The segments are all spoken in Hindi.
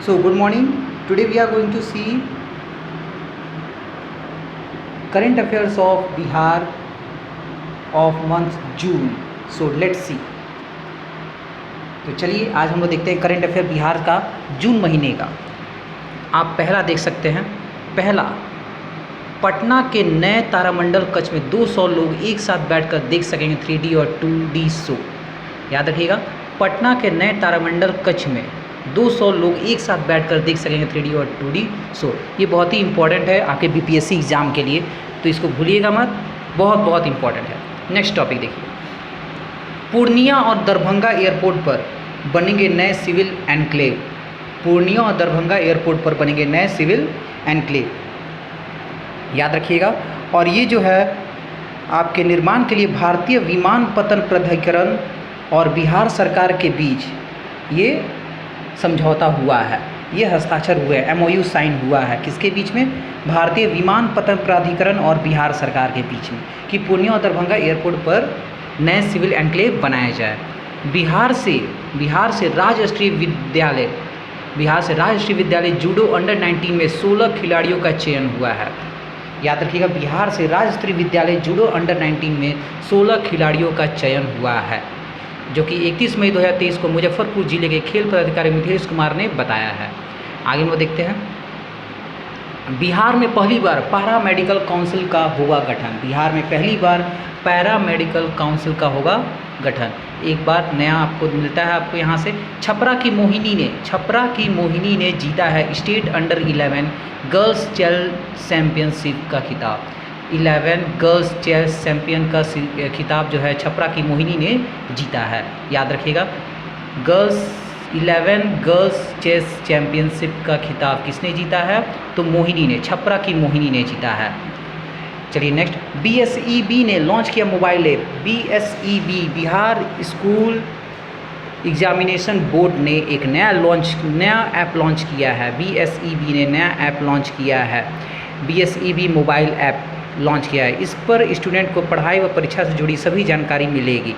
So good morning. Today we are going to see current affairs of Bihar of month June. So let's see. तो चलिए आज हम लोग देखते हैं करंट अफेयर बिहार का जून महीने का। आप पहला देख सकते हैं। पहला, पटना के नए तारामंडल कक्ष में 200 लोग एक साथ बैठकर देख सकेंगे 3D और 2D शो। याद रखिएगा, पटना के नए तारामंडल कक्ष में 200 लोग एक साथ बैठकर देख सकेंगे 3D और 2D शो। ये बहुत ही इंपॉर्टेंट है आपके BPSC एग्ज़ाम के लिए, तो इसको भूलिएगा मत, बहुत इंपॉर्टेंट है। नेक्स्ट टॉपिक देखिए, पूर्णिया और दरभंगा एयरपोर्ट पर बनेंगे नए सिविल एनक्लेव। पूर्णिया और दरभंगा एयरपोर्ट पर बनेंगे नए सिविल एनक्लेव, याद रखिएगा। और ये जो है आपके निर्माण के लिए भारतीय विमानपत्तन प्राधिकरण और बिहार सरकार के बीच ये समझौता हुआ है, ये हस्ताक्षर हुए, MOU साइन हुआ है। किसके बीच में? भारतीय विमानपत्तन प्राधिकरण और बिहार सरकार के बीच में, कि पूर्णिया और दरभंगा एयरपोर्ट पर नए सिविल एनक्लेव बनाया जाए। बिहार से राष्ट्रीय विद्यालय जूडो अंडर 19 में 16 खिलाड़ियों का चयन हुआ है। याद रखिएगा, बिहार से राष्ट्रीय विद्यालय जूडो अंडर 19 में 16 खिलाड़ियों का चयन हुआ है, जो कि 31 मई 2023 को मुजफ्फरपुर जिले के खेल पदाधिकारी मिथिलेश कुमार ने बताया है। आगे हम लोग देखते हैं, बिहार में पहली बार पैरा मेडिकल काउंसिल का होगा गठन। बिहार में पहली बार पैरा मेडिकल काउंसिल का होगा गठन। एक बार नया आपको मिलता है, आपको यहाँ से छपरा की मोहिनी ने जीता है state under 11 girls chess championship का खिताब। 11 गर्ल्स चेस चैम्पियन का खिताब जो है छपरा की मोहिनी ने जीता है। याद रखिएगा, 11 गर्ल्स चेस चैम्पियनशिप का खिताब किसने जीता है? तो मोहिनी ने, छपरा की मोहिनी ने जीता है। चलिए नेक्स्ट, BSEB ने लॉन्च किया mobile app. BSEB Bihar school examination board ने एक नया ऐप लॉन्च किया है। BSEB ने नया ऐप लॉन्च किया है, BSEB मोबाइल ऐप लॉन्च किया है। इस पर स्टूडेंट को पढ़ाई व परीक्षा से जुड़ी सभी जानकारी मिलेगी।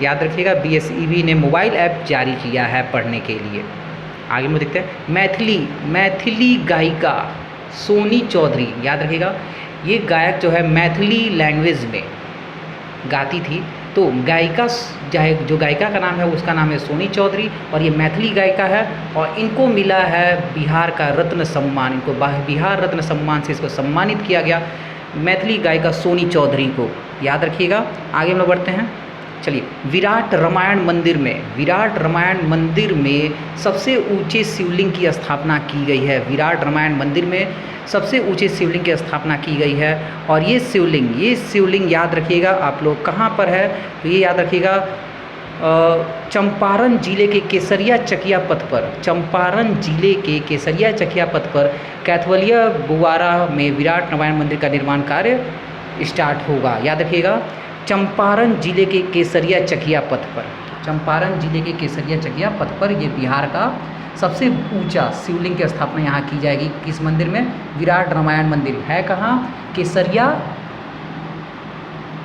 याद रखिएगा, BSEB ने मोबाइल ऐप जारी किया है पढ़ने के लिए। आगे में देखते हैं, मैथिली गायिका सोनी चौधरी। याद रखिएगा, ये गायक जो है मैथिली लैंग्वेज में गाती थी, तो जो गायिका का नाम है उसका नाम है सोनी चौधरी, और ये मैथिली गायिका है। और इनको मिला है बिहार का रत्न सम्मान, इनको बिहार रत्न सम्मान से इसको सम्मानित किया गया, मैथिली गायिका सोनी चौधरी को। याद रखिएगा। आगे हम लोग बढ़ते हैं। चलिए, विराट रामायण मंदिर में सबसे ऊंचे शिवलिंग की स्थापना की गई है। विराट रामायण मंदिर में सबसे ऊंचे शिवलिंग की स्थापना की गई है। और ये शिवलिंग याद रखिएगा आप लोग कहाँ पर है, तो ये याद रखिएगा चंपारण जिले के केसरिया चकिया पथ पर कैथवलिया गुवारा में विराट रामायण मंदिर का निर्माण कार्य स्टार्ट होगा। याद रखिएगा, चंपारण जिले के केसरिया चकिया पथ पर ये बिहार का सबसे ऊंचा शिवलिंग की स्थापना यहाँ की जाएगी। किस मंदिर में? विराट रामायण मंदिर है कहाँ?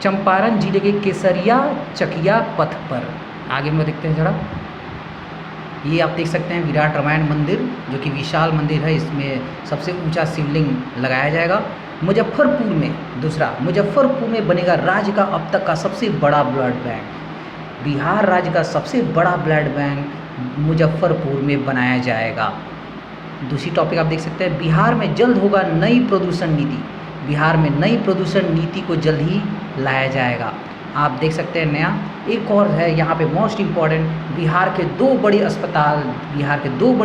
चंपारण जिले के केसरिया चकिया पथ पर। आगे हम देखते हैं जरा, ये आप देख सकते हैं विराट रामायण मंदिर, जो कि विशाल मंदिर है। इसमें सबसे ऊंचा शिवलिंग लगाया जाएगा। मुजफ्फरपुर में बनेगा राज्य का अब तक का सबसे बड़ा ब्लड बैंक। बिहार राज्य का सबसे बड़ा ब्लड बैंक मुजफ्फरपुर में बनाया जाएगा। दूसरी टॉपिक आप देख सकते हैं, बिहार में जल्द होगा नई प्रदूषण नीति। बिहार में नई प्रदूषण नीति को जल्द ही लाया जाएगा। आप देख सकते हैं नया। एक और है यहाँ पे मोस्ट इम्पॉर्टेंट, बिहार के दो बड़े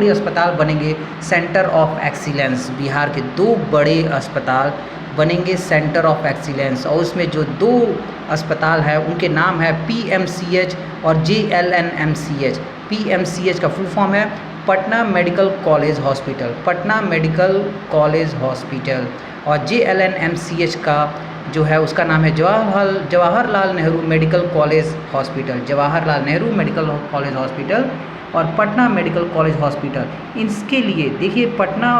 अस्पताल बनेंगे सेंटर ऑफ एक्सीलेंस। बिहार के 2 बड़े अस्पताल बनेंगे सेंटर ऑफ एक्सीलेंस, और उसमें जो 2 अस्पताल है उनके नाम है PMCH और JLNMCH। PMCH का फुल फॉर्म है पटना मेडिकल कॉलेज हॉस्पिटल, और JLNMCH का जो है उसका नाम है Jawaharlal Nehru medical college hospital और पटना मेडिकल कॉलेज हॉस्पिटल। इसके लिए देखिए, पटना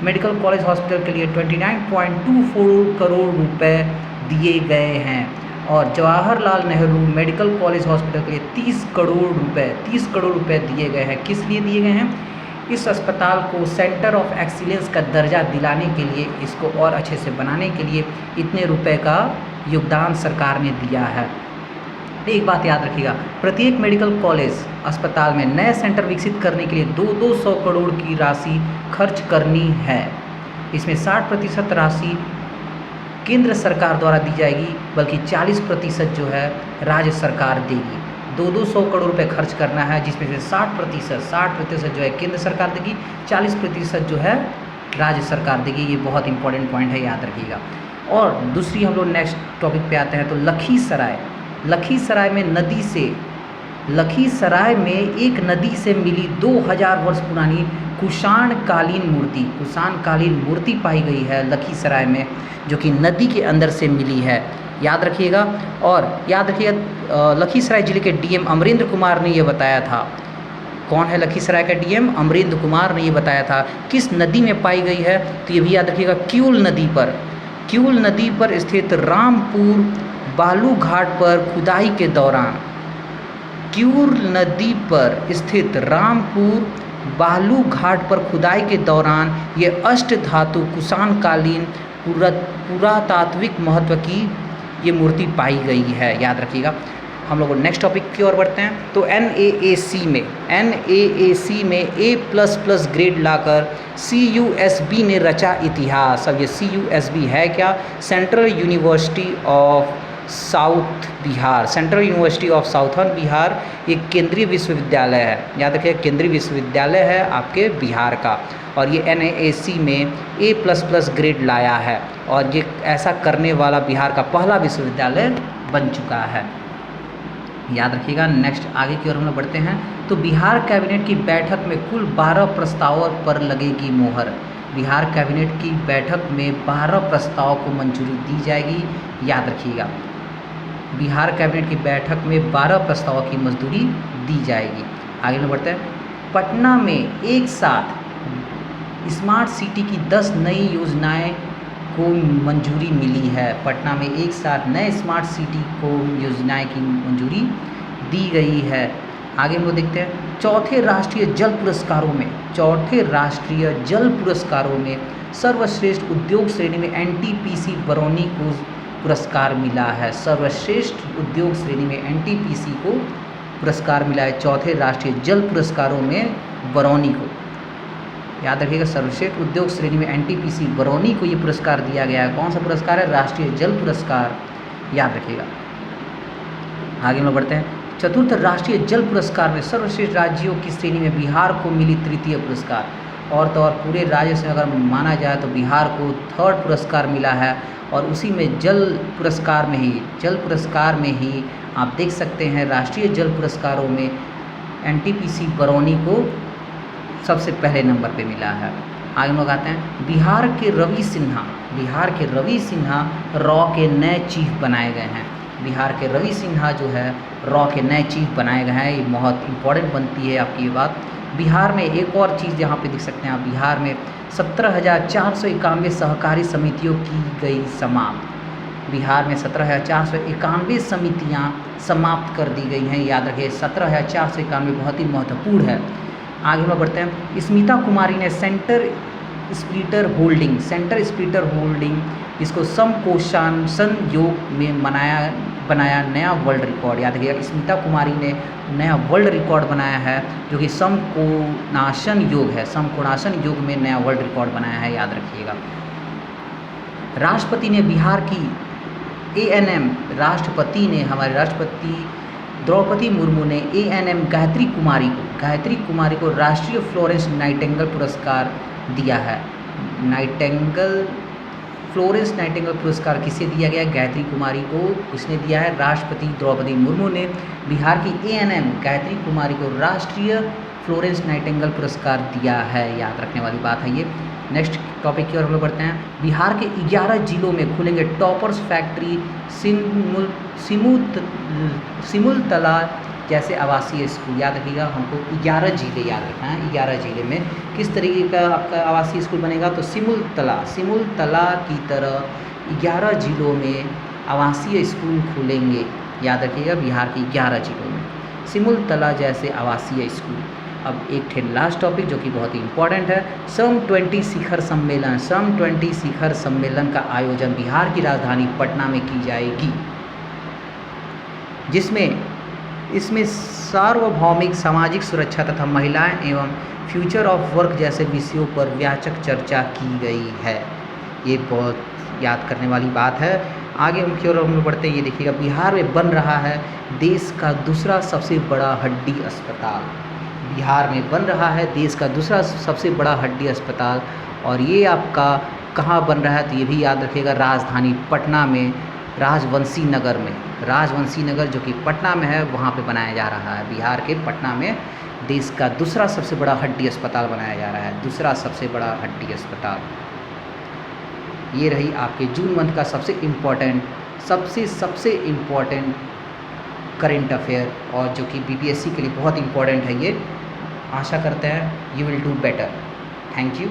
मेडिकल कॉलेज हॉस्पिटल के लिए 29.24 करोड़ रुपए दिए गए हैं, और Jawaharlal Nehru medical college hospital के लिए 30 करोड़ रुपए दिए गए हैं। किस लिए दिए गए हैं? इस अस्पताल को सेंटर ऑफ एक्सीलेंस का दर्जा दिलाने के लिए, इसको और अच्छे से बनाने के लिए इतने रुपए का योगदान सरकार ने दिया है। एक बात याद रखिएगा, प्रत्येक मेडिकल कॉलेज अस्पताल में नए सेंटर विकसित करने के लिए 200 करोड़ की राशि खर्च करनी है। इसमें 60% राशि केंद्र सरकार द्वारा दी जाएगी, बल्कि 40% जो है राज्य सरकार देगी। 200 करोड़ रुपए खर्च करना है, जिसमें से 60% जो है केंद्र सरकार देगी, 40% जो है राज्य सरकार देगी। ये बहुत इंपॉर्टेंट पॉइंट है, याद रखिएगा। और दूसरी हम लोग नेक्स्ट टॉपिक पे आते हैं, तो लखीसराय में लखीसराय में एक नदी से मिली 2000 वर्ष पुरानी कुषाणकालीन मूर्ति पाई गई है लखीसराय में, जो कि नदी के अंदर से मिली है, याद रखिएगा। और याद रखिएगा, लखीसराय जिले के डीएम अमरेंद्र कुमार ने ये बताया था। कौन है लखीसराय का डीएम? अमरेंद्र कुमार ने ये बताया था। किस नदी में पाई गई है? तो ये भी याद रखिएगा, क्यूल नदी पर स्थित रामपुर बालू घाट पर खुदाई के दौरान, क्यूल नदी पर स्थित रामपुर बालू घाट पर खुदाई के दौरान ये अष्ट धातु कुषाणकालीन पुरातात्विक महत्व की ये मूर्ति पाई गई है, याद रखिएगा। हम लोग नेक्स्ट टॉपिक की ओर बढ़ते हैं। तो NAAC में A++ ग्रेड लाकर CUSB ने रचा इतिहास। अब ये CUSB है क्या? Central university of southern Bihar एक केंद्रीय विश्वविद्यालय है, याद रखिए, केंद्रीय विश्वविद्यालय है आपके बिहार का। और ये NAAC में A++ ग्रेड लाया है, और ये ऐसा करने वाला बिहार का पहला विश्वविद्यालय बन चुका है, याद रखिएगा। नेक्स्ट आगे की ओर हम लोग बढ़ते हैं। तो बिहार कैबिनेट की बैठक में कुल 12 प्रस्तावों पर लगेगी मोहर। बिहार कैबिनेट की बैठक में 12 प्रस्ताव को मंजूरी दी जाएगी, याद रखिएगा। बिहार कैबिनेट की बैठक में 12 प्रस्तावों की मंजूरी दी जाएगी। आगे हम बढ़ते हैं। पटना में एक साथ स्मार्ट सिटी की 10 नई योजनाएं को मंजूरी मिली है। पटना में एक साथ नए स्मार्ट सिटी को योजनाएं की मंजूरी दी गई है। आगे हम लोग देखते हैं। चौथे राष्ट्रीय जल पुरस्कारों में सर्वश्रेष्ठ उद्योग श्रेणी में NTPC बरौनी को पुरस्कार मिला है। सर्वश्रेष्ठ उद्योग श्रेणी में NTPC को पुरस्कार मिला है। चौथे राष्ट्रीय जल पुरस्कारों में बरौनी को, याद रखिएगा, सर्वश्रेष्ठ उद्योग श्रेणी में NTPC बरौनी को ये पुरस्कार दिया गया है। कौन सा पुरस्कार है? राष्ट्रीय जल पुरस्कार, याद रखिएगा। आगे हम बढ़ते हैं। चतुर्थ राष्ट्रीय जल पुरस्कार में सर्वश्रेष्ठ राज्यों की श्रेणी में बिहार को मिली तृतीय पुरस्कार। और तो और पूरे राज्य से अगर माना जाए तो बिहार को 3rd पुरस्कार मिला है। और उसी में जल पुरस्कार में ही आप देख सकते हैं, राष्ट्रीय जल पुरस्कारों में NTPC बरौनी को सबसे पहले नंबर पे मिला है। आगे हम लोग आते हैं। बिहार के रवि सिन्हा रॉ के नए चीफ बनाए गए हैं। बिहार के रवि सिन्हा जो है रॉ के नए चीफ बनाए गए हैं। ये बहुत इंपॉर्टेंट बनती है आपकी ये बात। बिहार में एक और चीज़ यहाँ पे देख सकते हैं आप, बिहार में 17,491 सहकारी समितियों की गई समाप्त। बिहार में 17,491 समितियाँ समाप्त कर दी गई हैं, याद रखिए। 17,491 बहुत ही महत्वपूर्ण है। आगे हम बढ़ते हैं। स्मिता कुमारी ने सेंटर स्प्लिटर होल्डिंग इसको समकोशासन योग में बनाया नया वर्ल्ड रिकॉर्ड, याद रखिएगा। स्मिता कुमारी ने नया वर्ल्ड रिकॉर्ड बनाया है, जो कि समकोणासन योग में नया वर्ल्ड रिकॉर्ड बनाया है, याद रखिएगा। हमारे राष्ट्रपति द्रौपदी मुर्मू ने ANM गायत्री कुमारी को राष्ट्रीय फ्लोरेंस नाइटिंगेल पुरस्कार दिया है। फ्लोरेंस नाइटिंगेल पुरस्कार किसे दिया गया? गायत्री कुमारी को। किसने दिया है? राष्ट्रपति द्रौपदी मुर्मू ने बिहार की ANM गायत्री कुमारी को राष्ट्रीय फ्लोरेंस नाइटिंगेल पुरस्कार दिया है, याद रखने वाली बात है ये। नेक्स्ट टॉपिक की ओर हम लोग बढ़ते हैं। बिहार के 11 जिलों में खुलेंगे टॉपर्स फैक्ट्री, सिमुलतला जैसे आवासीय स्कूल, याद रखिएगा। हमको 11 जिले याद रखना है। 11 जिले में किस तरीके का आपका आवासीय स्कूल बनेगा? तो सिमुलतला की तरह 11 जिलों में आवासीय स्कूल खुलेंगे, याद रखिएगा। बिहार के 11 जिलों में सिमुलतला जैसे आवासीय स्कूल। अब एक थे लास्ट टॉपिक जो कि बहुत ही इम्पोर्टेंट है, सम 20 शिखर सम्मेलन। सम 20 शिखर सम्मेलन का आयोजन बिहार की राजधानी पटना में की जाएगी, इसमें सार्वभौमिक सामाजिक सुरक्षा तथा महिलाएं एवं फ्यूचर ऑफ वर्क जैसे विषयों पर व्यापक चर्चा की गई है। ये बहुत याद करने वाली बात है। आगे हम की ओर हम बढ़ते हैं। ये देखिएगा, बिहार में बन रहा है देश का दूसरा सबसे बड़ा हड्डी अस्पताल। बिहार में बन रहा है देश का दूसरा सबसे बड़ा हड्डी अस्पताल, और ये आपका कहाँ बन रहा है तो ये भी याद रखिएगा, राजधानी पटना में, राजवंशी नगर में। राजवंशी नगर जो कि पटना में है, वहाँ पे बनाया जा रहा है। बिहार के पटना में देश का दूसरा सबसे बड़ा हड्डी अस्पताल बनाया जा रहा है, दूसरा सबसे बड़ा हड्डी अस्पताल। ये रही आपके जून मंथ का सबसे इम्पोर्टेंट करेंट अफेयर, और जो कि बीपीएससी के लिए बहुत इम्पोर्टेंट है। ये आशा करते हैं you will do better. Thank you.